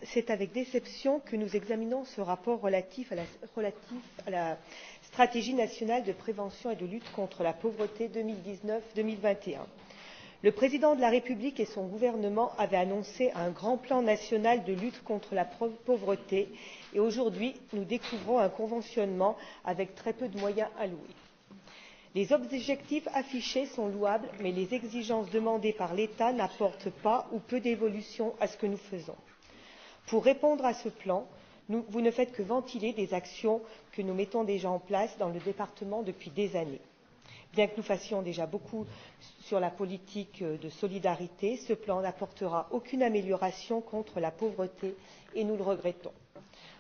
C'est avec déception que nous examinons ce rapport relatif à la stratégie nationale de prévention et de lutte contre la pauvreté 2019-2021. Le président de la République et son gouvernement avaient annoncé un grand plan national de lutte contre la pauvreté et aujourd'hui, nous découvrons un conventionnement avec très peu de moyens alloués. Les objectifs affichés sont louables, mais les exigences demandées par l'État n'apportent pas ou peu d'évolution à ce que nous faisons. Pour répondre à ce plan, vous ne faites que ventiler des actions que nous mettons déjà en place dans le département depuis des années. Bien que nous fassions déjà beaucoup sur la politique de solidarité, ce plan n'apportera aucune amélioration contre la pauvreté et nous le regrettons.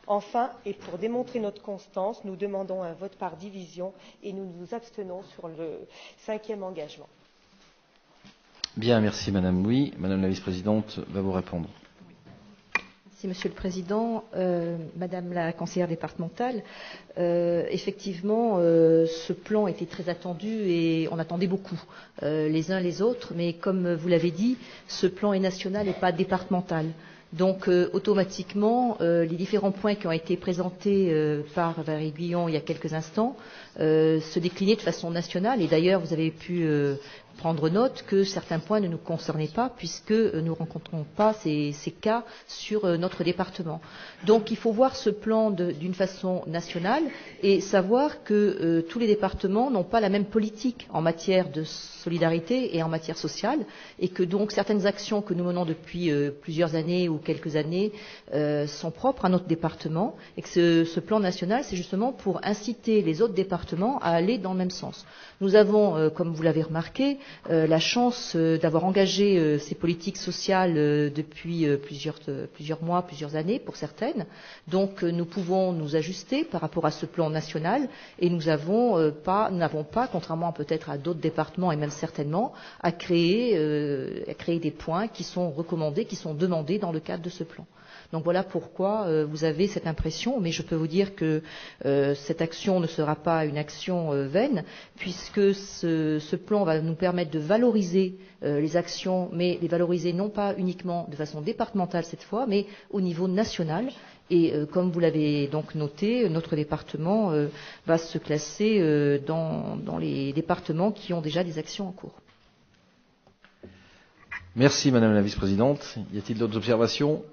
Enfin, et pour démontrer notre constance, nous demandons un vote par division et nous nous abstenons sur le 5e engagement. Bien, merci Madame Louis. Madame la vice-présidente va vous répondre. Merci Monsieur le Président. Madame la conseillère départementale, effectivement, ce plan était très attendu et on attendait beaucoup les uns les autres, mais comme vous l'avez dit, ce plan est national et pas départemental. Donc automatiquement, les différents points qui ont été présentés par Valérie Guillon il y a quelques instants se déclinaient de façon nationale et d'ailleurs vous avez pu prendre note que certains points ne nous concernaient pas puisque nous ne rencontrons pas ces cas sur notre département. Donc il faut voir ce plan d'une façon nationale et savoir que tous les départements n'ont pas la même politique en matière de solidarité et en matière sociale et que donc certaines actions que nous menons depuis plusieurs années ou quelques années sont propres à notre département et que ce plan national c'est justement pour inciter les autres départements à aller dans le même sens. Nous avons, comme vous l'avez remarqué, la chance d'avoir engagé ces politiques sociales depuis plusieurs mois, plusieurs années pour certaines. Donc nous pouvons nous ajuster par rapport à ce plan national et nous n'avons pas, contrairement peut-être à d'autres départements et même certainement, à créer des points qui sont recommandés, qui sont demandés dans le cadre de ce plan. Donc voilà pourquoi vous avez cette impression, mais je peux vous dire que cette action ne sera pas une action vaine, puisque ce plan va nous permettre de valoriser les actions, mais les valoriser non pas uniquement de façon départementale cette fois, mais au niveau national. Et comme vous l'avez donc noté, notre département va se classer dans les départements qui ont déjà des actions en cours. Merci Madame la vice-présidente. Y a-t-il d'autres observations ?